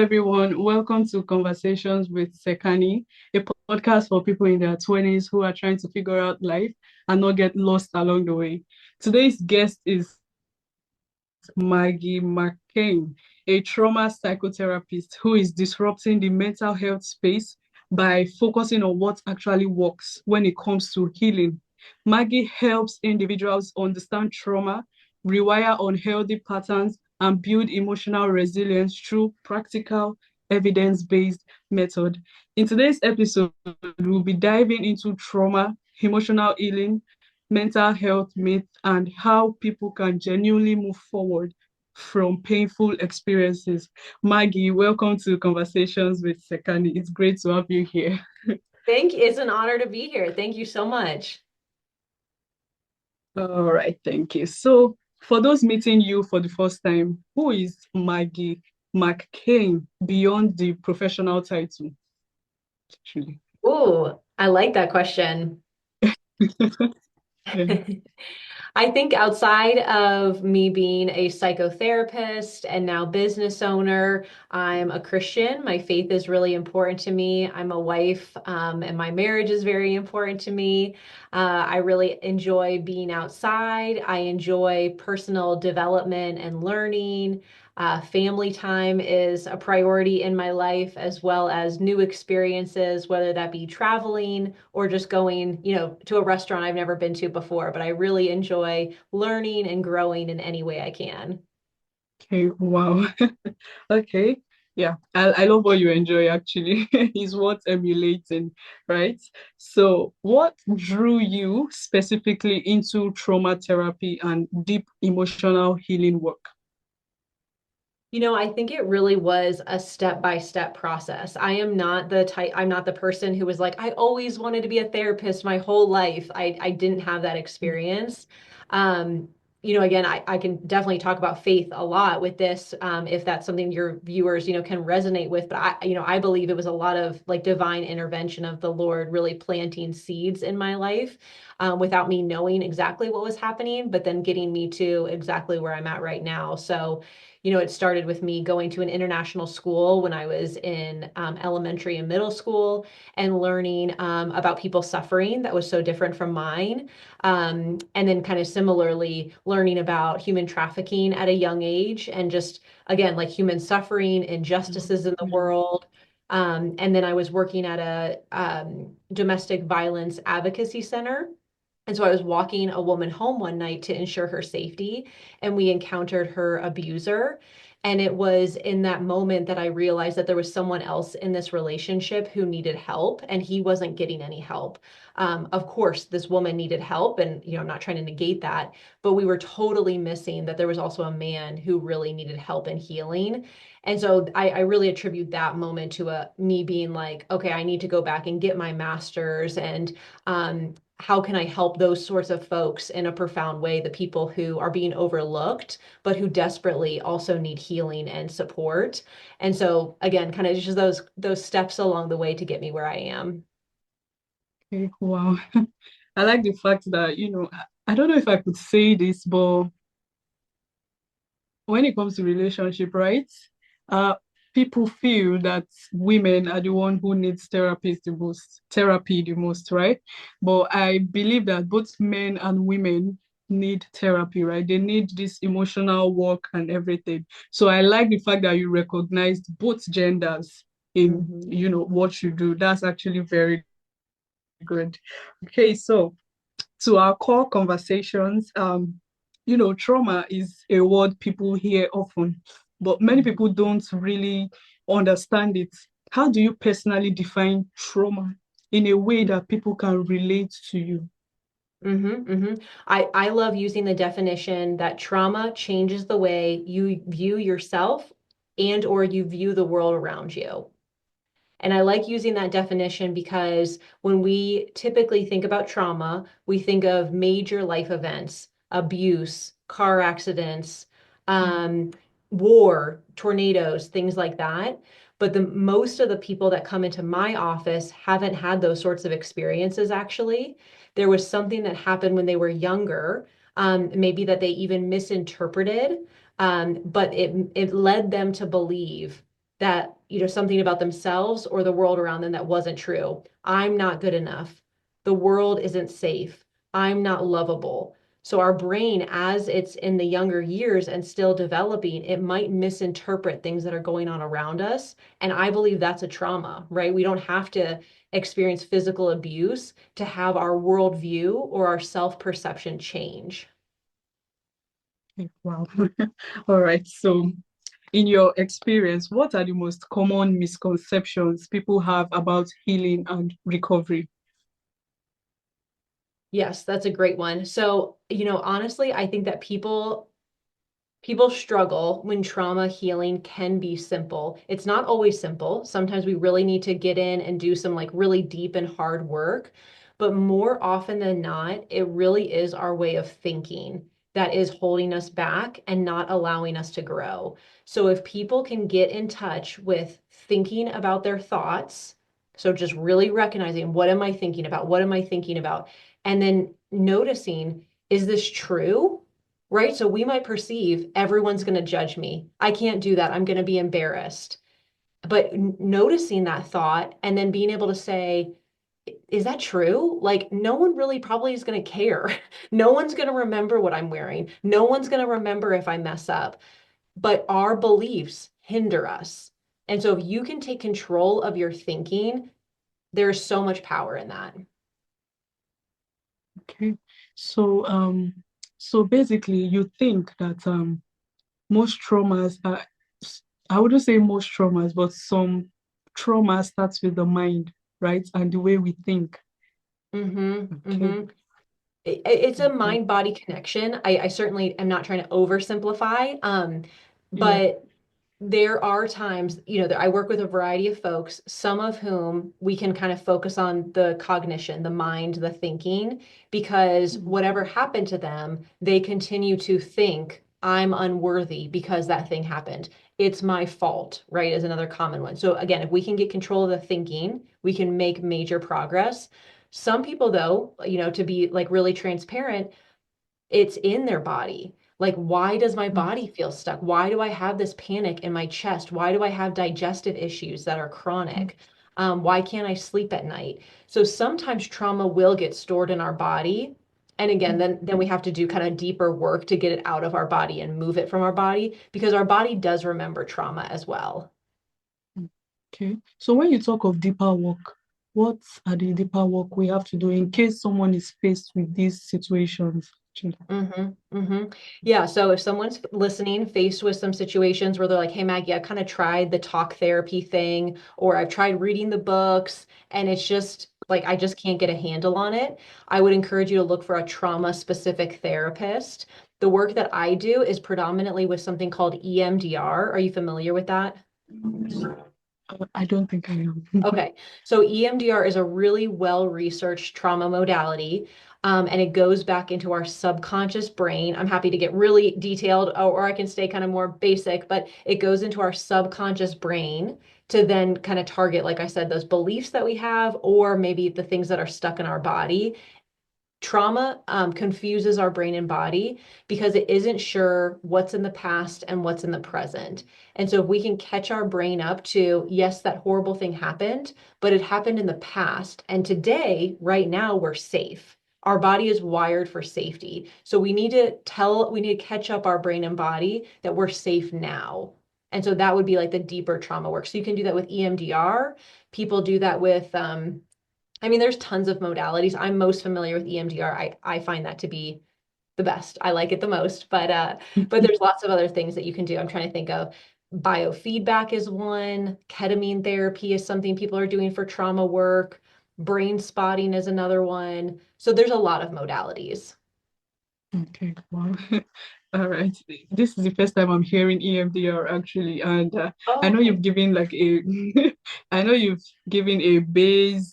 everyone. Welcome to Conversations with Sekani, a podcast for people in their 20s who are trying to figure out life and not get lost along the way. Today's guest is Maggie McCane, a trauma psychotherapist who is disrupting the mental health space by focusing on what actually works when it comes to healing. Maggie helps individuals understand trauma, rewire unhealthy patterns, and build emotional resilience through practical, evidence-based method. In today's episode, we'll be diving into trauma, emotional healing, mental health myths, and how people can genuinely move forward from painful experiences. Maggie, welcome to Conversations with Sekani. It's great to have you here. Thank you. It's an honor to be here. Thank you so much. All right, thank you. So, for those meeting you for the first time, who is Maggie McCain beyond the professional title? Actually. Ooh, I like that question. Yeah. I think outside of me being a psychotherapist and now business owner, I'm a Christian. My faith is really important to me. I'm a wife, and my marriage is very important to me. I really enjoy being outside. I enjoy personal development and learning. Family time is a priority in my life, as well as new experiences, whether that be traveling or just going, to a restaurant I've never been to before. But I really enjoy learning and growing in any way I can. Okay, wow. Okay. Yeah, I love what you enjoy actually. Is what emulating, right? So, what drew you specifically into trauma therapy and deep emotional healing work? I think it really was a step-by-step process. I'm not the person who was like, I always wanted to be a therapist my whole life. I didn't have that experience. Um, again, I can definitely talk about faith a lot with this, if that's something your viewers, can resonate with. But I believe it was a lot of like divine intervention of the Lord really planting seeds in my life, without me knowing exactly what was happening, but then getting me to exactly where I'm at right now. So, it started with me going to an international school when I was in elementary and middle school and learning about people suffering that was so different from mine. And then, kind of similarly, learning about human trafficking at a young age and just, again, like human suffering, injustices in the Yeah. world. And then I was working at a domestic violence advocacy center. And so I was walking a woman home one night to ensure her safety, and we encountered her abuser. And it was in that moment that I realized that there was someone else in this relationship who needed help, and he wasn't getting any help. Of course, this woman needed help, and I'm not trying to negate that, but we were totally missing that there was also a man who really needed help and healing. And so I really attribute that moment to me being like, okay, I need to go back and get my master's, and how can I help those sorts of folks in a profound way, the people who are being overlooked, but who desperately also need healing and support. And so again, kind of just those steps along the way to get me where I am. Okay, wow. I like the fact that, I don't know if I could say this, but when it comes to relationship, right? Uh, people feel that women are the one who needs therapy the most, right? But I believe that both men and women need therapy, right? They need this emotional work and everything. So I like the fact that you recognized both genders in, Mhm. what you do. That's actually very good. Okay, so to our core conversations, trauma is a word people hear often, but many people don't really understand it. How do you personally define trauma in a way that people can relate to you? I love using the definition that trauma changes the way you view yourself and or you view the world around you. And I like using that definition because when we typically think about trauma, we think of major life events, abuse, car accidents, um, war, tornadoes, things like that. But the most of the people that come into my office haven't had those sorts of experiences actually. There was something that happened when they were younger, maybe that they even misinterpreted, but it led them to believe that, something about themselves or the world around them that wasn't true. I'm not good enough. The world isn't safe. I'm not lovable. So our brain, as it's in the younger years and still developing, it might misinterpret things that are going on around us. And I believe that's a trauma, right? We don't have to experience physical abuse to have our worldview or our self-perception change. Wow. All right. So, in your experience, what are the most common misconceptions people have about healing and recovery? Yes, that's a great one. So, honestly, I think that people struggle when trauma healing can be simple. It's not always simple. Sometimes we really need to get in and do some like really deep and hard work. But more often than not, it really is our way of thinking that is holding us back and not allowing us to grow. So if people can get in touch with thinking about their thoughts, so just really recognizing, what am I thinking about? What am I thinking about? And then noticing, is this true? Right? So we might perceive everyone's going to judge me. I can't do that. I'm going to be embarrassed. But noticing that thought and then being able to say, is that true? Like, no one really probably is going to care. No one's going to remember what I'm wearing. No one's going to remember if I mess up. But our beliefs hinder us. And so if you can take control of your thinking, there's so much power in that. Okay. So, so basically, you think that most traumas are, I wouldn't say most traumas, but some trauma starts with the mind, right? And the way we think. Mm-hmm. Okay. Mm-hmm. It's a Okay. mind-body connection. I certainly am not trying to oversimplify, Yeah. but there are times, that I work with a variety of folks, some of whom we can kind of focus on the cognition, the mind, the thinking, because Mm, whatever happened to them, they continue to think, I'm unworthy because that thing happened. It's my fault, right? Is another common one. So again, if we can get control of the thinking, we can make major progress. Some people, though, to be like really transparent, it's in their body. Like, why does my mm, body feel stuck? Why do I have this panic in my chest? Why do I have digestive issues that are mm, chronic? Why can't I sleep at night? So sometimes trauma will get stored in our body. And again, mm. then we have to do kind of deeper work to get it out of our body and move it from our body because our body does remember trauma as well. Okay. So when you talk of deeper work, what are the deeper work we have to do in case someone is faced with these situations? Actually? Yeah. So if someone's listening, faced with some situations where they're like, hey, Maggie, I've kind of tried the talk therapy thing, or I've tried reading the books, and it's just like, I just can't get a handle on it. I would encourage you to look for a trauma specific therapist. The work that I do is predominantly with something called EMDR. Are you familiar with that? I don't think I am. Okay, so EMDR is a really well-researched trauma modality, and it goes back into our subconscious brain. I'm happy to get really detailed, or I can stay kind of more basic, but it goes into our subconscious brain to then kind of target, like I said, those beliefs that we have, or maybe the things that are stuck in our body. Trauma confuses our brain and body because it isn't sure what's in the past and what's in the present. And so if we can catch our brain up to, yes, that horrible thing happened, but it happened in the past. And today, right now, we're safe. Our body is wired for safety. So we need to catch up our brain and body that we're safe now. And so that would be like the deeper trauma work. So you can do that with EMDR. People do that with I mean, there's tons of modalities. I'm most familiar with EMDR. I find that to be the best. I like it the most, but there's lots of other things that you can do. I'm trying to think of biofeedback is one, ketamine therapy is something people are doing for trauma work, brain spotting is another one. So there's a lot of modalities. Okay, wow. All right. This is the first time I'm hearing EMDR actually, and I Oh, know okay. you've given like a, I know you've given a base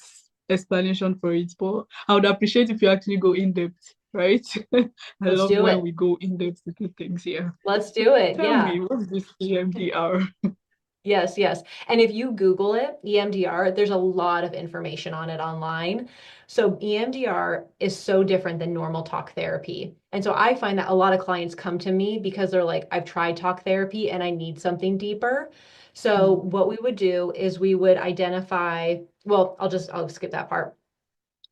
explanation for it, but I would appreciate if you actually go in depth, right? I Let's love do when it. we go in depth to do things here. Let's do it. Tell Yeah. me, what's this EMDR? Yes, yes. And if you Google it, EMDR, there's a lot of information on it online. So EMDR is so different than normal talk therapy. And so I find that a lot of clients come to me because they're like, I've tried talk therapy and I need something deeper. So Mm, what we would do is we would identify, well, I'll skip that part.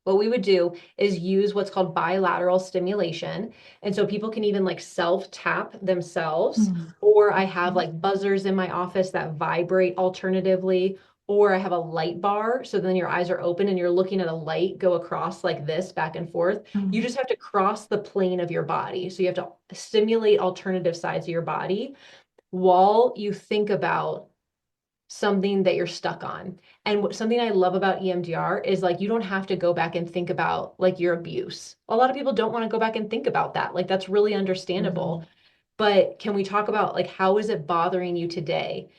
What we would do is use what's called bilateral stimulation. And so people can even like self tap themselves, mm, or I have like buzzers in my office that vibrate alternatively, or I have a light bar. So then your eyes are open and you're looking at a light go across like this back and forth. You mm, just have to cross the plane of your body. So you have to stimulate alternative sides of your body while you think about something that you're stuck on. And something I love about EMDR is like you don't have to go back and think about like your abuse. A lot of people don't want to go back and think about that. Like that's really understandable. mm, But can we talk about like how is it bothering you today?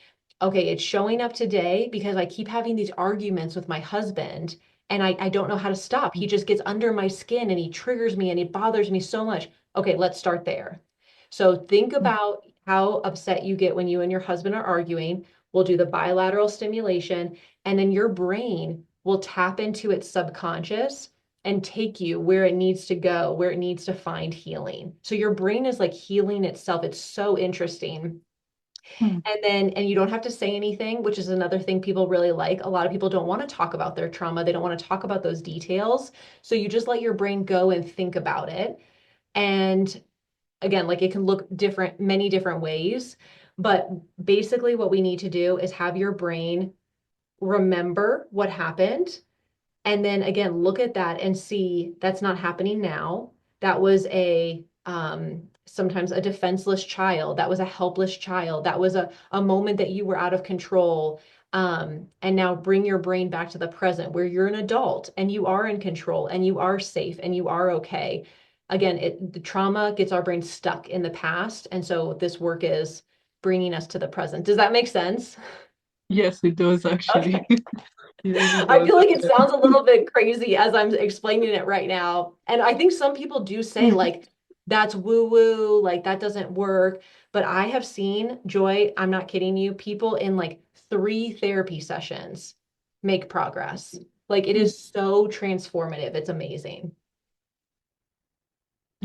Okay, it's showing up today because I keep having these arguments with my husband and I don't know how to stop. He just gets under my skin and he triggers me and he bothers me so much. Okay, let's start there. So think mm, about how upset you get when you and your husband are arguing. We'll do the bilateral stimulation, and then your brain will tap into its subconscious and take you where it needs to go, where it needs to find healing. So your brain is like healing itself. It's so interesting. mm, And you don't have to say anything, which is another thing people really like. A lot of people don't want to talk about their trauma. They don't want to talk about those details. So you just let your brain go and think about it. And again, like it can look different, many different ways. But basically, what we need to do is have your brain remember what happened. And then again, look at that and see that's not happening now. That was a sometimes a defenseless child. That was a helpless child. That was a moment that you were out of control. And now bring your brain back to the present where you're an adult and you are in control and you are safe and you are okay. Again, the trauma gets our brain stuck in the past. And so this work is bringing us to the present. Does that make sense? yes, it does actually. Okay. It really I does feel like it actually. sounds a little bit crazy as I'm explaining it right now. And I think some people do say, like, that's woo woo, like, that doesn't work. But I have seen, Joy, I'm not kidding you, people in like 3 therapy sessions make progress. Like, it is so transformative. It's amazing.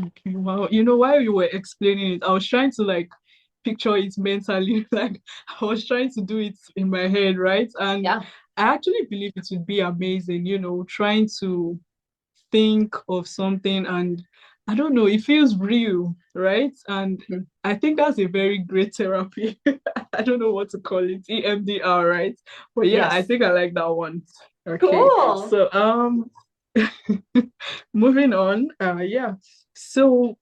Okay, wow. While you were explaining it, I was trying to like picture it mentally. Like I was trying to do it in my head, right? And Yeah. I actually believe it would be amazing, trying to think of something and I don't know, it feels real, right? And Mhm. I think that's a very great therapy. I don't know what to call it, EMDR, right? But yeah, I Yes. think I like that one. Okay. Cool. So moving on, yeah. So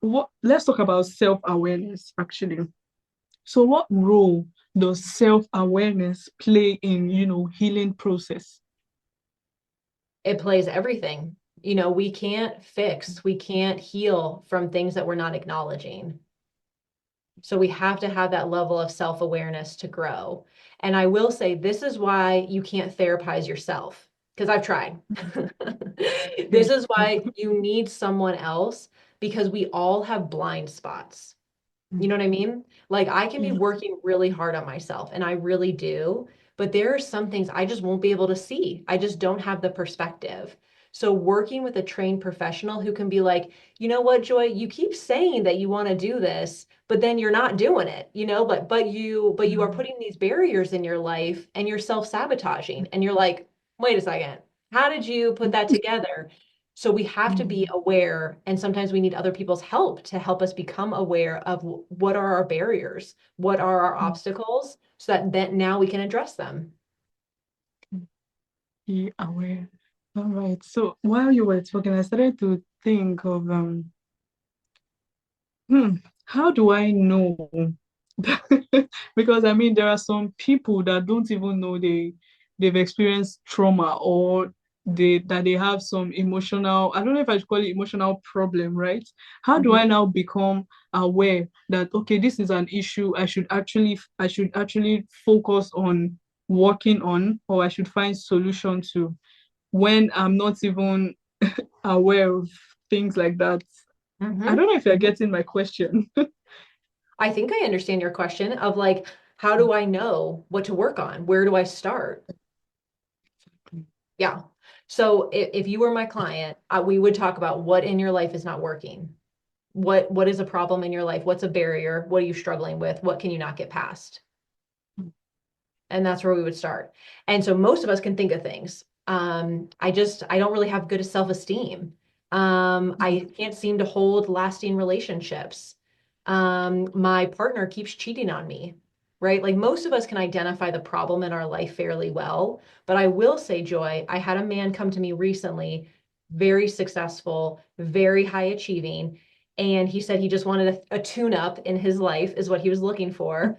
what let's talk about self-awareness actually. So what role does self-awareness play in, healing process? It plays everything. We can't fix, we can't heal from things that we're not acknowledging. So we have to have that level of self-awareness to grow. And I will say this is why you can't therapize yourself, because I've tried. This is why you need someone else, because we all have blind spots. You know what I mean? Like I can be Yeah. working really hard on myself, and I really do, but there are some things I just won't be able to see. I just don't have the perspective. So working with a trained professional who can be like, you know what, Joy, you keep saying that you want to do this, but then you're not doing it, but you are putting these barriers in your life and you're self-sabotaging. And you're like, wait a second, how did you put that together? So we have to be Mm, aware, and sometimes we need other people's help to help us become aware of what are our barriers, what are our mm, obstacles, so that then now we can address them. be aware. All right. So while you were talking, I started to think of how do I know? Because I mean, there are some people that don't even know they've experienced trauma or they have some emotional, I don't know if I should call it emotional problem, right? How do I Mhm. now become aware that okay, this is an issue I should actually focus on working on, or I should find solution to when I'm not even aware of things like that. I Mhm. don't know if you're getting my question. I think I understand your question of like, How do I know what to work on? Where do I start? Exactly. Yeah. So if you were my client, we would talk about what in your life is not working. What is a problem in your life? What's a barrier? What are you struggling with? What can you not get past? And that's where we would start. And so most of us can think of things. I don't really have good self-esteem. I can't seem to hold lasting relationships. My partner keeps cheating on me, right? Like most of us can identify the problem in our life fairly well. But I will say, Joy, I had a man come to me recently, very successful, very high achieving. And he said he just wanted a tune-up in his life, is what he was looking for.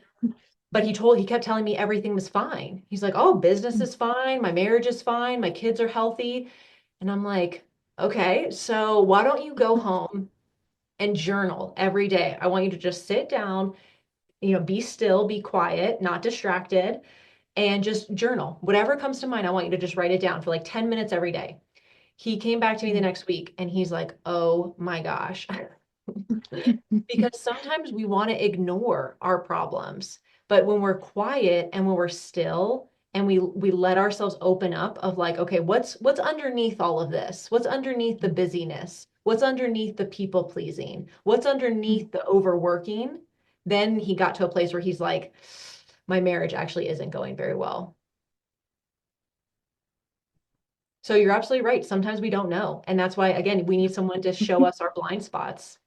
But he kept telling me everything was fine. He's like, oh, business is fine, my marriage is fine, my kids are healthy. And I'm like, okay, so why don't you go home and journal every day? I want you to just sit down, be still, be quiet, not distracted, and just journal. Whatever comes to mind, I want you to just write it down for like 10 minutes every day. He came back to me the next week and he's like, oh my gosh. Because sometimes we want to ignore our problems, but when we're quiet and when we're still and we let ourselves open up of like, okay, what's underneath all of this? What's underneath the busyness? What's underneath the people pleasing? What's underneath the overworking? Then he got to a place where he's like, my marriage actually isn't going very well. So you're absolutely right. Sometimes we don't know. And that's why, again, we need someone to show us our blind spots.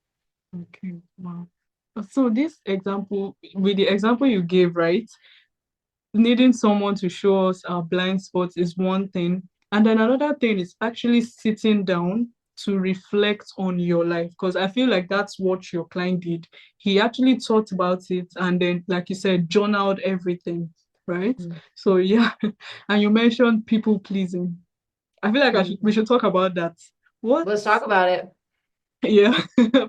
Okay, wow. So this example, with the example you gave, right? Needing someone to show us our blind spots is one thing. And then another thing is actually sitting down to reflect on your life. Because I feel like that's what your client did. He actually thought about it and then, like you said, journaled everything, right? Mm. So yeah. And you mentioned people pleasing. I feel like we should talk about that. What? Let's talk about it. Yeah,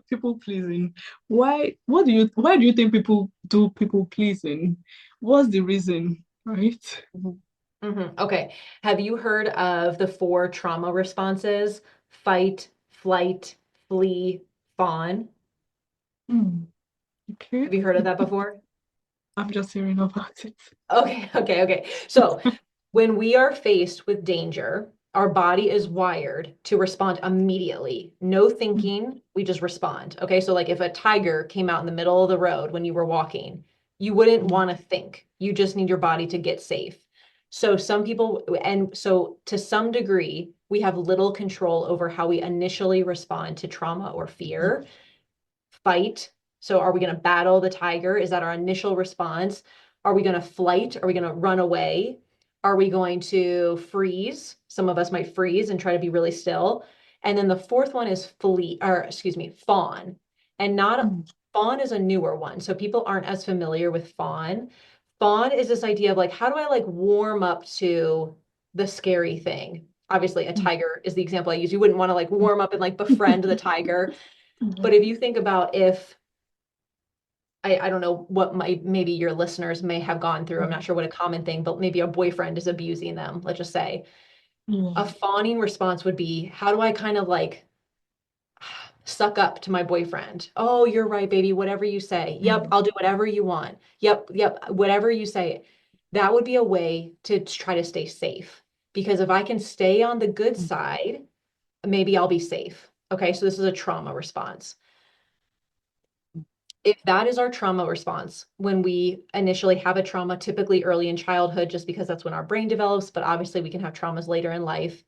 people pleasing. Why do you think people do people pleasing? What's the reason, right? Okay. Have you heard of the four trauma responses? Fight, flight, flee, fawn? Hmm, okay. Have you heard of that before? I'm just hearing about it. Okay. So when we are faced with danger, our body is wired to respond immediately. No thinking, we just respond. Okay. So, like if a tiger came out in the middle of the road when you were walking, you wouldn't Mm, want to think. You just need your body to get safe. So, some people, and so to some degree, we have little control over how we initially respond to trauma or fear. Fight. So are we going to battle the tiger? Is that our initial response? Are we going to flight? Are we going to run away? Are we going to freeze? Some of us might freeze and try to be really still. And then the fourth one is flee, or excuse me, fawn. And not mm, fawn is a newer one. So people aren't as familiar with fawn. Fawn is this idea of like, how do I like warm up to the scary thing? Obviously, a mm, tiger is the example I use. You wouldn't want to like warm up and like befriend the tiger. But if you think about if I don't know what maybe your listeners may have gone through. I'm not sure what a common thing, but maybe a boyfriend is abusing them, let's just say. A yeah. fawning response would be, how do I kind of like suck up to my boyfriend? Oh, you're right, baby. Whatever you say. Yep, Mm, I'll do whatever you want. Yep, whatever you say. That would be a way to try to stay safe. Because if I can stay on the good mm, side, maybe I'll be safe. Okay, so this is a trauma response. If that is our trauma response, when we initially have a trauma, typically early in childhood, just because that's when our brain develops, but obviously we can have traumas later in life,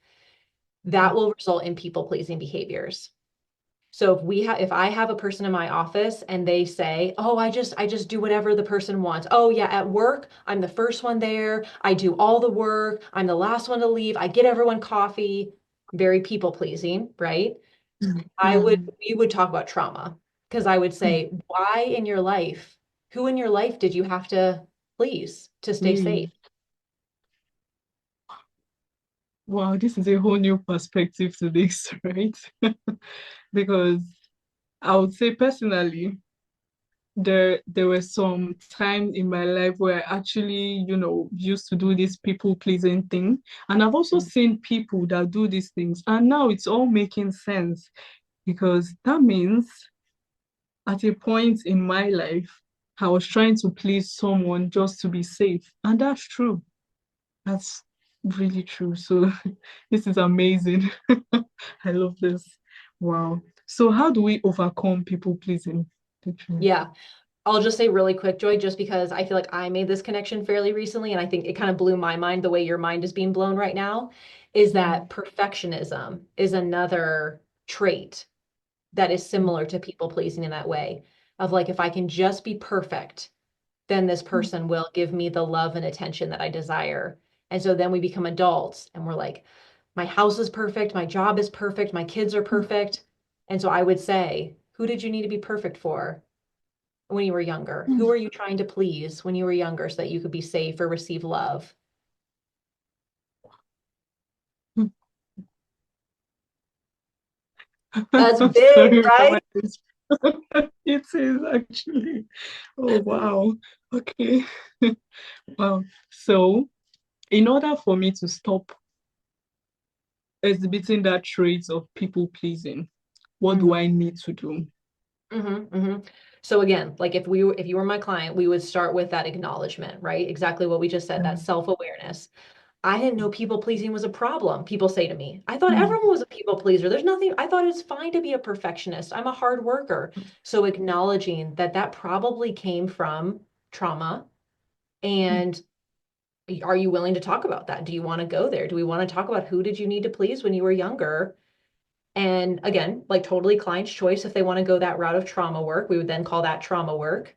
that mm, will result in people pleasing behaviors. So if I have a person in my office and they say, "Oh, I just do whatever the person wants." Oh, yeah, at work, I'm the first one there. I do all the work. I'm the last one to leave. I get everyone coffee. Very people pleasing, right? yeah. We would talk about trauma because I would Mm, say, why in your life, who in your life did you have to please to stay safe? please. Wow, this is a whole new perspective to this, right? Because I would say personally, there were some times in my life where I actually, used to do this people pleasing thing. And I've also seen people that do these things. And now it's all making sense because that means at a point in my life, I was trying to please someone just to be safe. And that's true. That's really true. So this is amazing. I love this. Wow. So how do we overcome people pleasing? Literally. Yeah. I'll just say really quick, Joy, just because I feel like I made this connection fairly recently, and I think it kind of blew my mind the way your mind is being blown right now, is Mm, that perfectionism is another trait that is mm, similar to people pleasing in that way of like, if I can just be perfect, then this mm, person will give me the love and attention that I desire. And so then we become adults and we're like, my house is perfect, my job is perfect, my kids are mm, perfect. And so I would say, who did you need to be perfect for when you were younger? mm. Who are you trying to please when you were younger so that you could be safe or receive love? That's big, Sorry, my right? mind is it is actually. Oh wow. Okay. Wow. So in order for me to stop exhibiting that trait of people pleasing, what do Mhm. I need to do? So again, like if you were my client, we would start with that acknowledgement, right? Exactly what we just said, that Mm, self-awareness. I didn't know people pleasing was a problem. People say to me, I thought mm, everyone was a people pleaser. There's nothing, I thought it's fine to be a perfectionist. I'm a hard worker. So acknowledging that that probably came from trauma. mm, And are you willing to talk about that? Do you want to go there? Do we want to talk about who did you need to please when you were younger? And again, like totally client's choice. If they want to go that route of trauma work, we would then call that trauma work.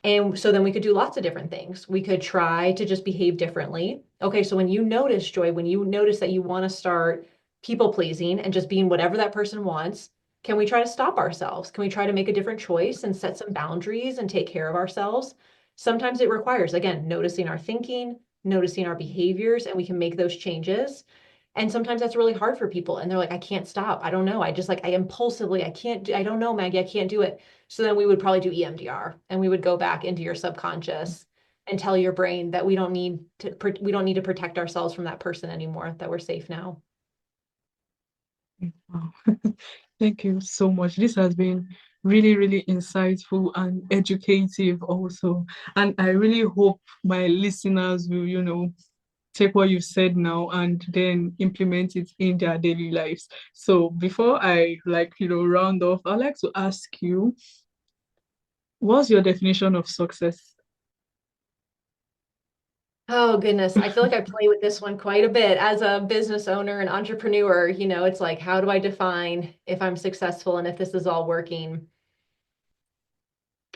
And so then we could do lots of different things. We could try to just behave differently. Okay, so when you notice, Joy, when you notice that you want to start people pleasing and just being whatever that person wants, can we try to stop ourselves? Can we try to make a different choice and set some boundaries and take care of ourselves? Sometimes it requires, again, noticing our thinking, noticing our behaviors, and we can make those changes. And sometimes that's really hard for people. And they're like, I can't stop. I don't know. I just like, I impulsively, I can't do, I don't know, Maggie, I can't do it. So then we would probably do EMDR and we would go back into your subconscious and tell your brain that we don't need to protect ourselves from that person anymore, that we're safe now. mm. Wow. Thank you so much. This has been really, really insightful and educative also. And I really hope my listeners will, take what you've said now and then implement it in their daily lives. So before I round off, I'd like to ask you, what's your definition of success? Oh goodness, I feel like I play with this one quite a bit as a business owner and entrepreneur. It's like, how do I define if I'm successful and if this is all working?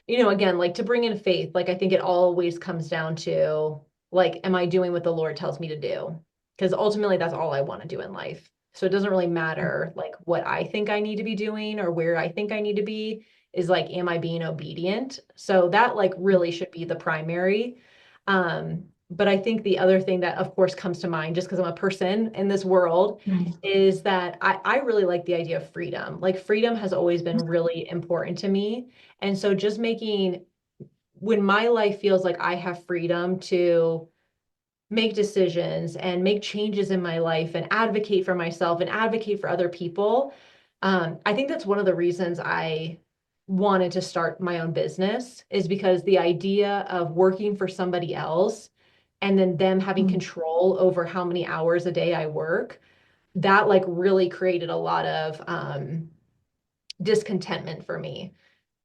Again, like to bring in faith, like I think it always comes down to like, am I doing what the Lord tells me to do? Because ultimately that's all I want to do in life. So it doesn't really matter like what I think I need to be doing or where I think I need to be, is like, am I being obedient? So that like really should be the primary. But I think the other thing that of course comes to mind, just because I'm a person in this world, Mm, is that I really like the idea of freedom. Like freedom has always been really important to me. And so just making, when my life feels like I have freedom to make decisions and make changes in my life and advocate for myself and advocate for other people, I think that's one of the reasons I wanted to start my own business, is because the idea of working for somebody else and then them having mm, control over how many hours a day I work, that like really created a lot of discontentment for me. mm.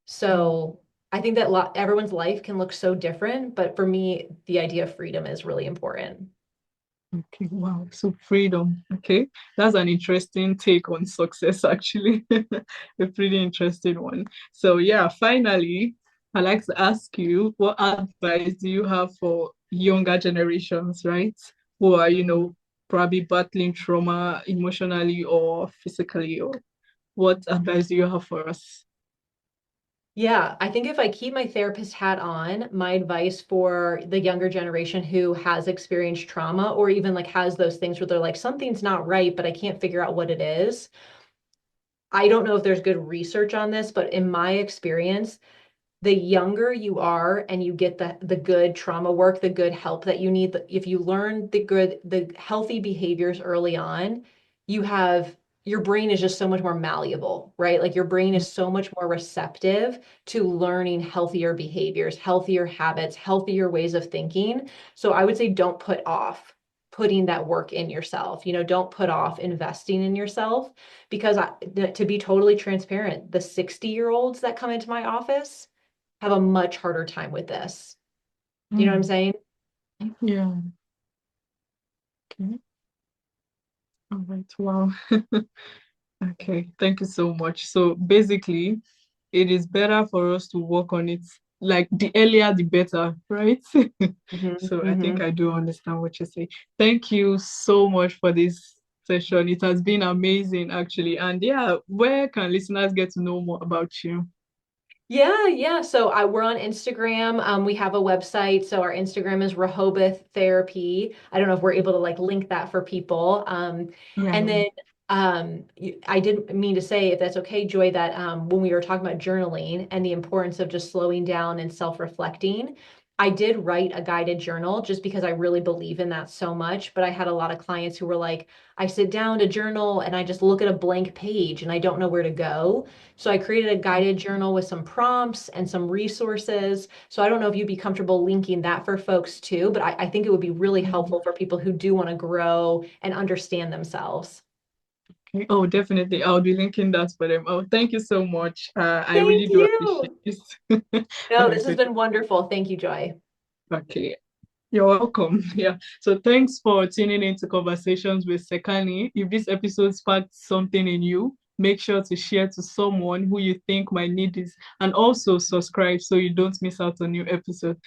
So I think that everyone's life can look so different, but for me, the idea of freedom is really important. Okay, wow. So freedom. Okay. That's an interesting take on success, actually. A pretty interesting one. So yeah, finally, I'd like to ask you, what advice do you have for younger generations, right? Who are, probably battling trauma emotionally or physically, or what advice do you have for us? Yeah, I think if I keep my therapist hat on, my advice for the younger generation who has experienced trauma or even like has those things where they're like, something's not right, but I can't figure out what it is. I don't know if there's good research on this, but in my experience, the younger you are and you get the good trauma work, the good help that you need, if you learn the healthy behaviors early on, you have your brain is just so much more malleable, right? Like your brain is so much more receptive to learning healthier behaviors, healthier habits, healthier ways of thinking. So I would say don't put off putting that work in yourself. Don't put off investing in yourself because to be totally transparent, the 60-year-olds that come into my office have a much harder time with this. You know what I'm Mm. saying? Yeah. Okay. All right. Wow. Okay. Thank you so much. So basically, it is better for us to work on it. Like the earlier, the better, right? So I think I do understand what you say. Thank you so much for this session. It has been amazing, actually. And yeah, where can listeners get to know more about you? Yeah. So we're on Instagram. We have a website. So our Instagram is Rehoboth Therapy. I don't know if we're able to like link that for people. And Yeah. then I didn't mean to say, if that's okay, Joy, that when we were talking about journaling and the importance of just slowing down and self-reflecting, I did write a guided journal just because I really believe in that so much. But I had a lot of clients who were like, I sit down to journal and I just look at a blank page and I don't know where to go. So I created a guided journal with some prompts and some resources. So I don't know if you'd be comfortable linking that for folks too, but I think it would be really helpful for people who do want to grow and understand themselves. Okay. Oh, definitely. I'll be linking that for them. Oh, thank you so much. I really Thank do appreciate you. this. No, Have a this has good been wonderful. Thank you, Joy. Okay. You're welcome. Yeah. So thanks for tuning into Conversations with Sekani. If this episode sparked something in you, make sure to share to someone who you think might need this and also subscribe so you don't miss out on new episodes.